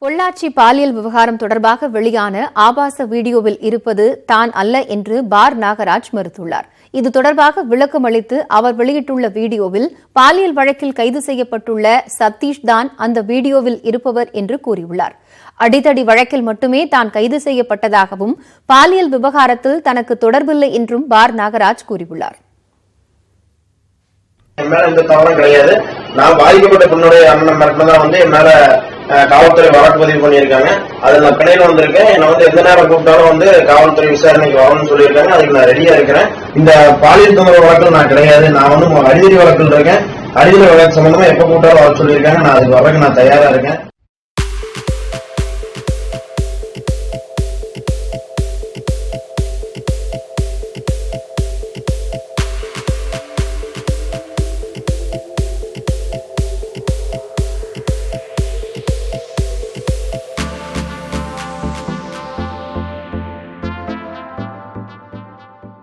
பொள்ளாச்சி பாலியல் விவகாரம் தொடர்பாக வெளியான ஆபாச வீடியோவில் இருப்பது தான் அல்ல என்று பார் நாகராஜ் மறுத்துள்ளார். இது தொடர்பாக விளக்கம் அளித்து அவர் வெளியிட்டுள்ள வீடியோவில் பாலியல் வழக்கில் கைது செய்யப்பட்டுள்ள சதீஷ் தான் அந்த வீடியோவில் இருப்பவர் என்று கூறியுள்ளார். அடிதடி வழக்கில் மட்டுமே தான் கைது செய்யப்பட்டதாகவும் பாலியல் விவகாரத்தில் தனக்கு தொடர்பில்லை என்றும் பார் நாகராஜ் கூறியுள்ளார். என் மேல எந்த தவறும் கிடையாது. நான் பாதிக்கப்பட்ட பெண்ணுடைய அண்ணன் மிரட்டினதான் என் மேல காவல்துறை வழக்கு பதிவு பண்ணியிருக்காங்க. அது நான் பிணையில வந்திருக்கேன். என்னை எந்த நேரம் கூப்பிட்டாலும் காவல்துறை விசாரணைக்கு வரணும்னு சொல்லியிருக்காங்க. அதுக்கு நான் ரெடியா இருக்கிறேன். இந்த பாலியல் தொந்தரவு வழக்கில் நான் கிடையாது. நான் அடிதடி வழக்கில் இருக்கேன். அடிதடி வழக்கு சம்பந்தமா எப்ப கூப்பிட்டாலும் வர சொல்லியிருக்காங்க. நான் அதுக்கு வரக்கு நான் தயாரா இருக்கேன்.